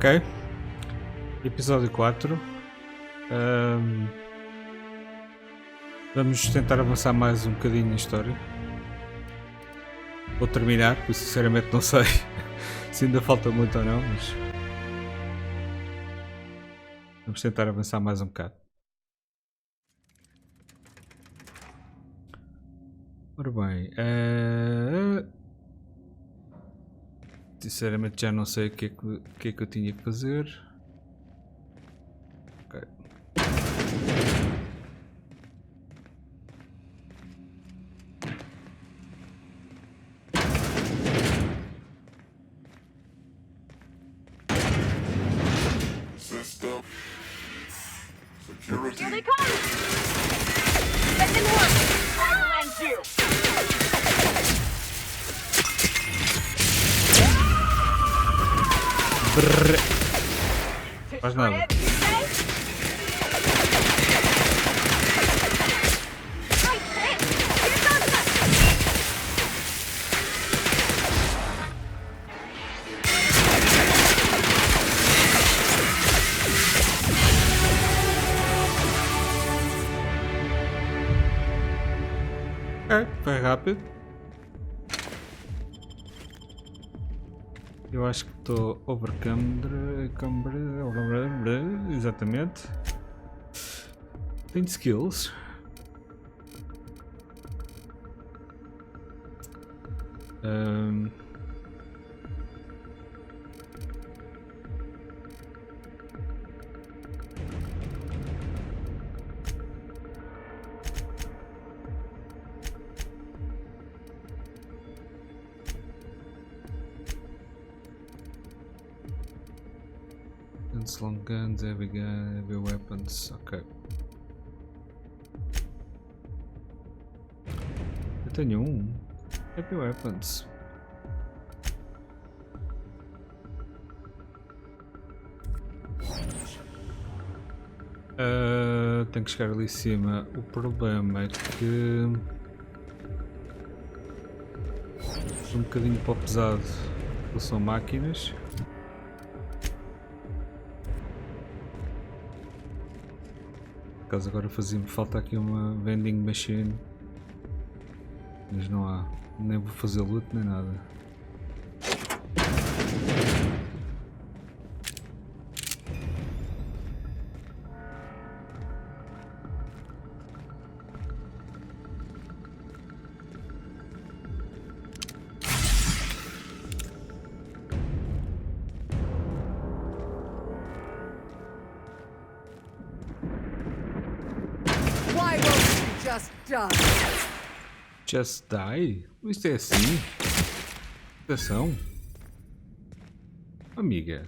Ok. Episódio 4. Vamos tentar avançar mais um bocadinho na história. Vou terminar, porque sinceramente não sei se ainda falta muito ou não, mas vamos tentar avançar mais um bocado. Ora bem, sinceramente já não sei o que é que eu tinha que fazer. Ok. System. Security. Here they come! Let them work! I'll end you! Faz nada. Ok, foi rápido. Eu acho que estou overcumbered. Exatamente. Tenho skills. Long guns, heavy weapons, ok. Eu tenho um. Heavy weapons. Tenho que chegar ali em cima. O problema é que estou um bocadinho para o pesado. São máquinas. Caso agora fazia-me falta aqui uma vending machine, mas não há, nem vou fazer loot nem nada. Just die? Isto é assim? Atenção. Amiga.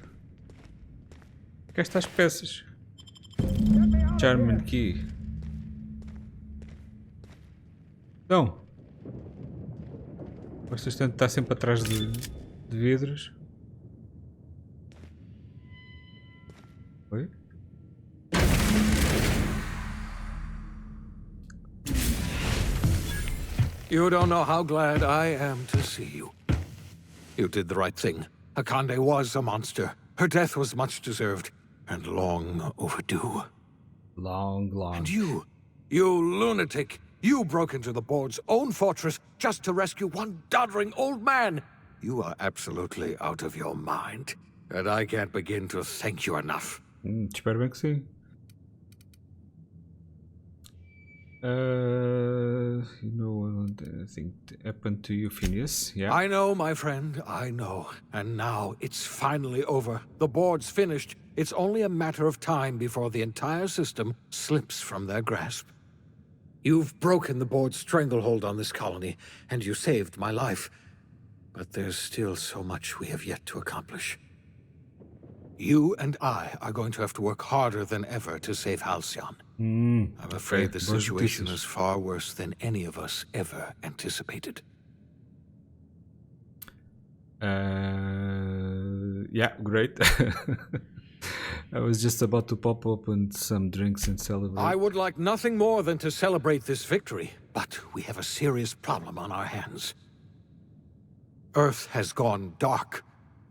Cá está as peças. Charmin Key. Então. Gostas tanto de estar sempre atrás de vidros? Oi? You don't know how glad I am to see you. You did the right thing. Akande was a monster. Her death was much deserved, and long overdue. Long. And you lunatic, you broke into the board's own fortress just to rescue one doddering old man. You are absolutely out of your mind, and I can't begin to thank you enough. Espero bem que sim. You know anything happened to you, Phineas? Yeah. I know, my friend, I know. And now it's finally over. The board's finished. It's only a matter of time before the entire system slips from their grasp. You've broken the board's stranglehold on this colony, and you saved my life. But there's still so much we have yet to accomplish. You and I are going to have to work harder than ever to save Halcyon. I'm afraid the situation is far worse than any of us ever anticipated. Yeah, great. I was just about to pop open some drinks and celebrate. I would like nothing more than to celebrate this victory, but we have a serious problem on our hands. Earth has gone dark.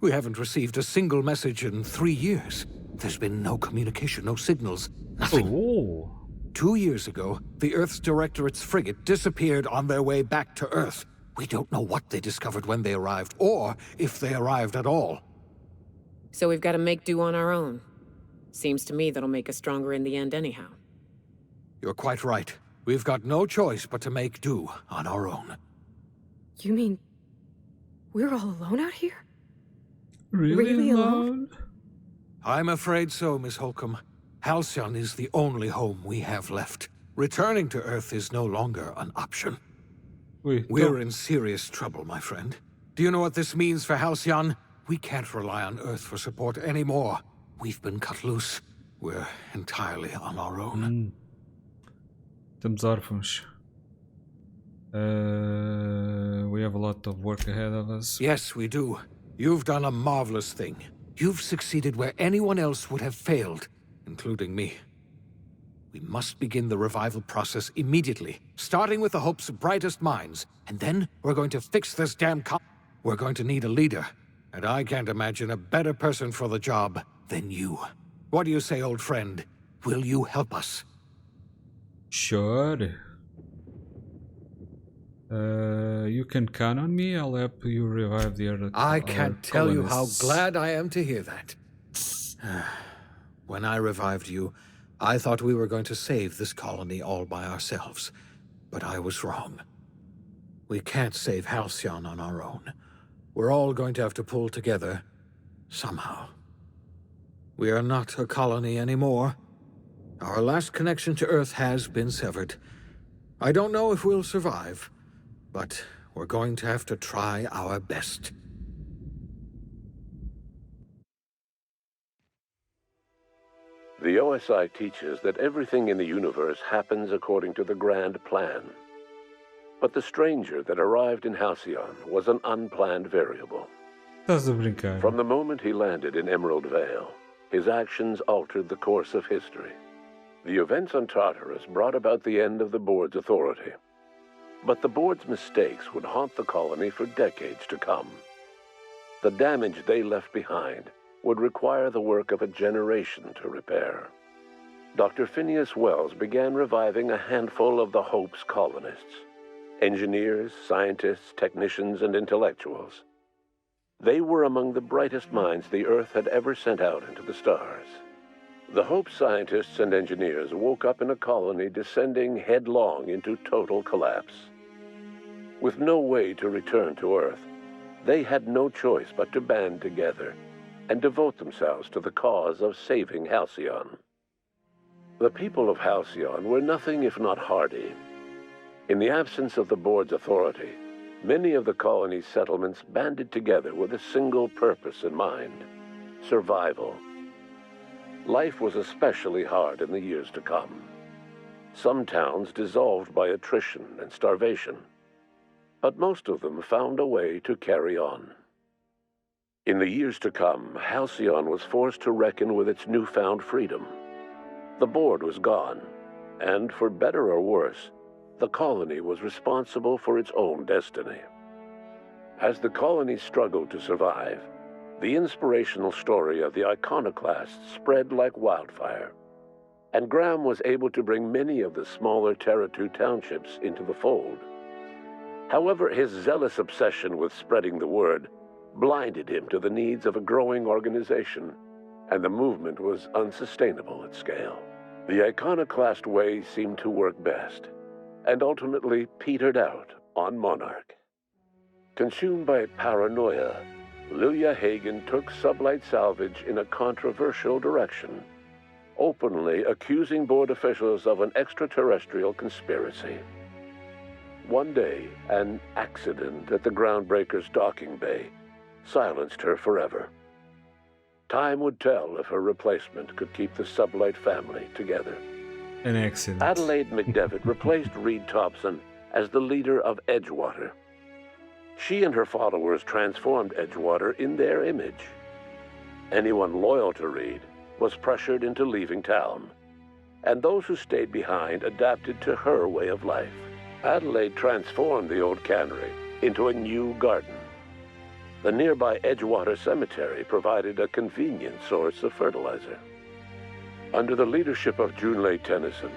We haven't received a single message in 3 years. There's been no communication, no signals, nothing. Oh. 2 years ago, the Earth's Directorate's frigate disappeared on their way back to Earth. We don't know what they discovered when they arrived, or if they arrived at all. So we've got to make do on our own. Seems to me that'll make us stronger in the end anyhow. You're quite right. We've got no choice but to make do on our own. You mean we're all alone out here? Really alone? I'm afraid so, Miss Holcomb. Halcyon is the only home we have left. Returning to Earth is no longer an option. We're in serious trouble, my friend. Do you know what this means for Halcyon? We can't rely on Earth for support anymore. We've been cut loose. We're entirely on our own. Estamos órfãos. We have a lot of work ahead of us. Yes, we do. You've done a marvelous thing. You've succeeded where anyone else would have failed, including me. We must begin the revival process immediately, starting with the Hope's brightest minds, and then we're going to fix this damn We're going to need a leader, and I can't imagine a better person for the job than you. What do you say, old friend? Will you help us? Sure. You can count on me. I'll help you revive the other. I can't tell you how glad I am to hear that. When I revived you, I thought we were going to save this colony all by ourselves, but I was wrong. We can't save Halcyon on our own. We're all going to have to pull together, somehow. We are not a colony anymore. Our last connection to Earth has been severed. I don't know if we'll survive, but we're going to have to try our best. The OSI teaches that everything in the universe happens according to the grand plan. But the stranger that arrived in Halcyon was an unplanned variable. Estás a brincar. From the moment he landed in Emerald Vale, his actions altered the course of history. The events on Tartarus brought about the end of the board's authority. But the board's mistakes would haunt the colony for decades to come. The damage they left behind would require the work of a generation to repair. Dr. Phineas Wells began reviving a handful of the Hope's colonists. Engineers, scientists, technicians, and intellectuals. They were among the brightest minds the Earth had ever sent out into the stars. The Hope scientists and engineers woke up in a colony descending headlong into total collapse. With no way to return to Earth, they had no choice but to band together and devote themselves to the cause of saving Halcyon. The people of Halcyon were nothing if not hardy. In the absence of the board's authority, many of the colony's settlements banded together with a single purpose in mind: survival. Life was especially hard in the years to come. Some towns dissolved by attrition and starvation, but most of them found a way to carry on. In the years to come, Halcyon was forced to reckon with its newfound freedom. The board was gone, and for better or worse, the colony was responsible for its own destiny. As the colony struggled to survive, the inspirational story of the iconoclasts spread like wildfire, and Graham was able to bring many of the smaller Terra 2 townships into the fold. However, his zealous obsession with spreading the word blinded him to the needs of a growing organization, and the movement was unsustainable at scale. The iconoclast way seemed to work best, and ultimately petered out on Monarch. Consumed by paranoia, Lilia Hagen took Sublight Salvage in a controversial direction, openly accusing board officials of an extraterrestrial conspiracy. One day, an accident at the Groundbreaker's docking bay silenced her forever. Time would tell if her replacement could keep the Sublight family together. An accident. Adelaide McDevitt replaced Reed Thompson as the leader of Edgewater. She and her followers transformed Edgewater in their image. Anyone loyal to Reed was pressured into leaving town, and those who stayed behind adapted to her way of life. Adelaide transformed the old cannery into a new garden. The nearby Edgewater Cemetery provided a convenient source of fertilizer. Under the leadership of Junlei Tennyson,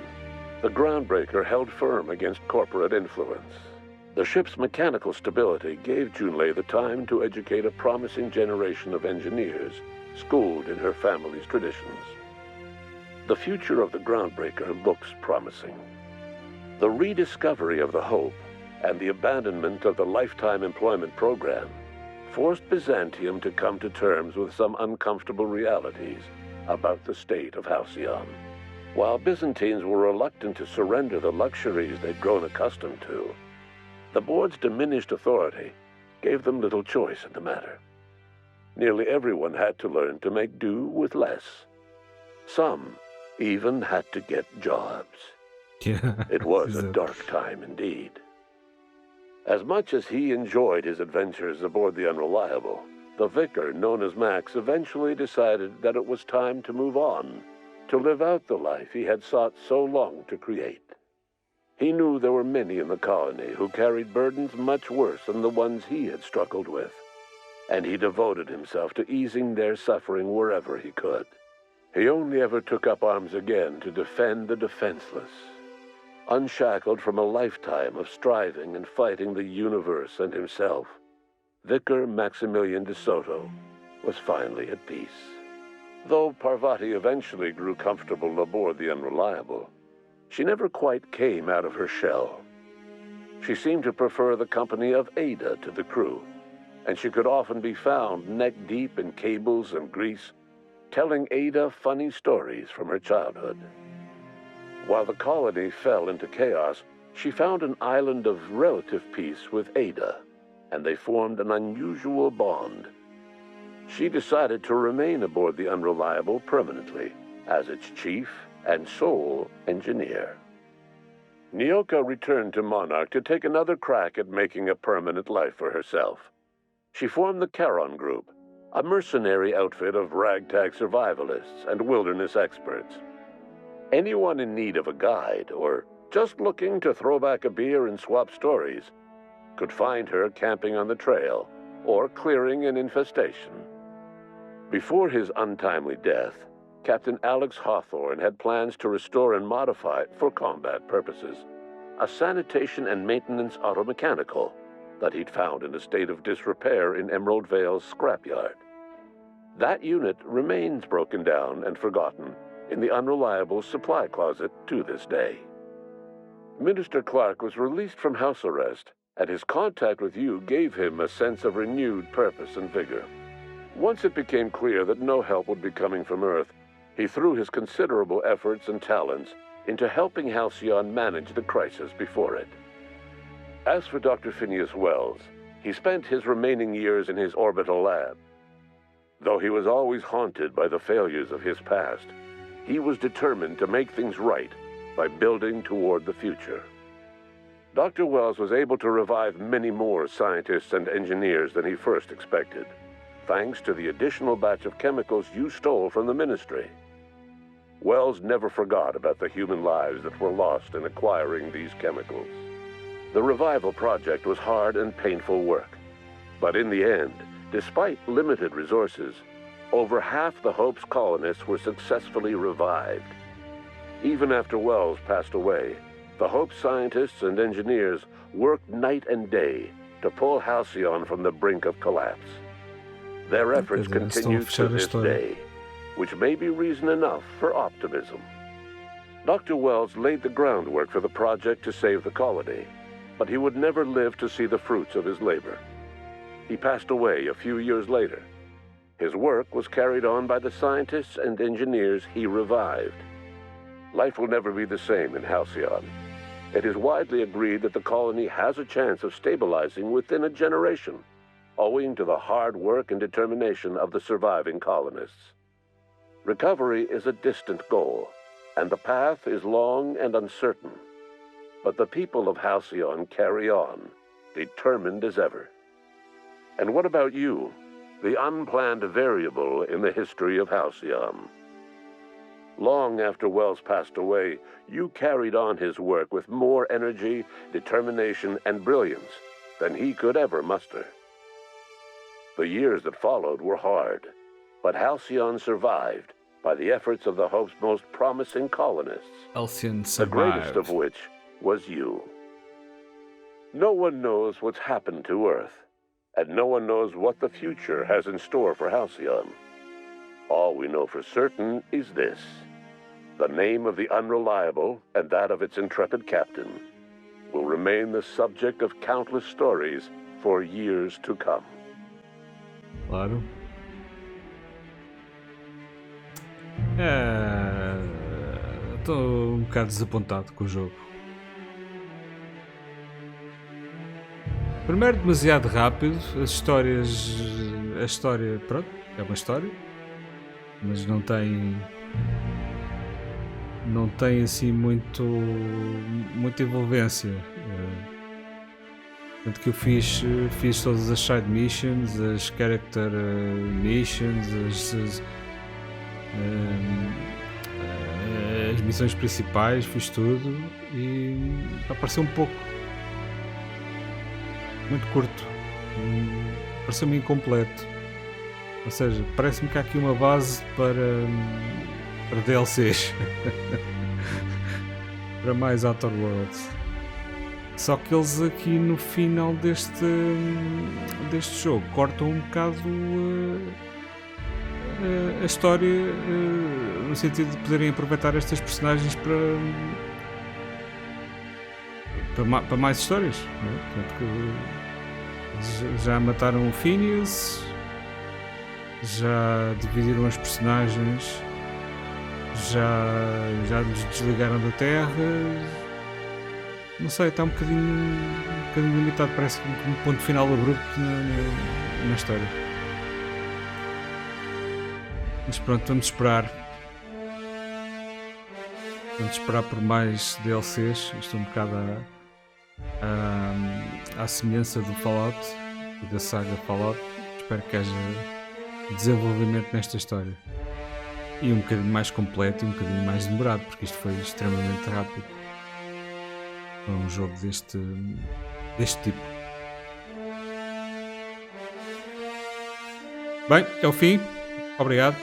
the Groundbreaker held firm against corporate influence. The ship's mechanical stability gave Junlei the time to educate a promising generation of engineers schooled in her family's traditions. The future of the Groundbreaker looks promising. The rediscovery of the Hope and the abandonment of the lifetime employment program forced Byzantium to come to terms with some uncomfortable realities about the state of Halcyon. While Byzantines were reluctant to surrender the luxuries they'd grown accustomed to, the board's diminished authority gave them little choice in the matter. Nearly everyone had to learn to make do with less. Some even had to get jobs. Yeah. It was a dark time indeed. As much as he enjoyed his adventures aboard the Unreliable, the vicar, known as Max, eventually decided that it was time to move on, to live out the life he had sought so long to create. He knew there were many in the colony who carried burdens much worse than the ones he had struggled with, and he devoted himself to easing their suffering wherever he could. He only ever took up arms again to defend the defenseless. Unshackled from a lifetime of striving and fighting the universe and himself, Vicar Maximilian de Soto was finally at peace. Though Parvati eventually grew comfortable aboard the Unreliable, she never quite came out of her shell. She seemed to prefer the company of Ada to the crew, and she could often be found neck-deep in cables and grease, telling Ada funny stories from her childhood. While the colony fell into chaos, she found an island of relative peace with Ada, and they formed an unusual bond. She decided to remain aboard the Unreliable permanently as its chief and sole engineer. Nyoka returned to Monarch to take another crack at making a permanent life for herself. She formed the Charon Group, a mercenary outfit of ragtag survivalists and wilderness experts. Anyone in need of a guide or just looking to throw back a beer and swap stories could find her camping on the trail or clearing an infestation. Before his untimely death, Captain Alex Hawthorne had plans to restore and modify, for combat purposes, a sanitation and maintenance automechanical that he'd found in a state of disrepair in Emerald Vale's scrapyard. That unit remains broken down and forgotten in the Unreliable supply closet to this day. Minister Clark was released from house arrest, and his contact with you gave him a sense of renewed purpose and vigor. Once it became clear that no help would be coming from Earth, he threw his considerable efforts and talents into helping Halcyon manage the crisis before it. As for Dr. Phineas Wells, he spent his remaining years in his orbital lab. Though he was always haunted by the failures of his past, he was determined to make things right by building toward the future. Dr. Wells was able to revive many more scientists and engineers than he first expected, thanks to the additional batch of chemicals you stole from the Ministry. Wells never forgot about the human lives that were lost in acquiring these chemicals. The revival project was hard and painful work, but in the end, despite limited resources, over half the Hope's colonists were successfully revived. Even after Wells passed away, the Hope scientists and engineers worked night and day to pull Halcyon from the brink of collapse. Their efforts continue to this day, which may be reason enough for optimism. Dr. Wells laid the groundwork for the project to save the colony, but he would never live to see the fruits of his labor. He passed away a few years later. His work was carried on by the scientists and engineers he revived. Life will never be the same in Halcyon. It is widely agreed that the colony has a chance of stabilizing within a generation, owing to the hard work and determination of the surviving colonists. Recovery is a distant goal, and the path is long and uncertain. But the people of Halcyon carry on, determined as ever. And what about you, the unplanned variable in the history of Halcyon? Long after Wells passed away, you carried on his work with more energy, determination, and brilliance than he could ever muster. The years that followed were hard, but Halcyon survived by the efforts of the Hope's most promising colonists, Halcyon the greatest survived. of which was you. No one knows what's happened to Earth, and no one knows what the future has in store for Halcyon. All we know for certain is this: the name of the Unreliable and that of its intrepid captain will remain the subject of countless stories for years to come. Claro. Estou um bocado desapontado com o jogo. Primeiro, demasiado rápido. A história, pronto, é uma história, mas não tem assim muita envolvência. Tanto que eu fiz todas as side missions, as character missions, as missões principais, fiz tudo e pareceu um pouco muito curto, pareceu-me incompleto. Ou seja, parece-me que há aqui uma base para DLCs para mais Outer Worlds. Só que eles aqui no final deste jogo cortam um bocado a história, no sentido de poderem aproveitar estas personagens para mais histórias, não é? Portanto, que já mataram o Phineas, já dividiram as personagens, já nos desligaram da Terra. Não sei, está um bocadinho limitado, parece que um ponto final abrupto na história. Mas pronto, vamos esperar por mais DLCs. Estou um bocado à semelhança do Fallout e da saga Fallout. Espero que haja desenvolvimento nesta história e um bocadinho mais completo e um bocadinho mais demorado, porque isto foi extremamente rápido para um jogo deste tipo. Bem, é o fim. Obrigado.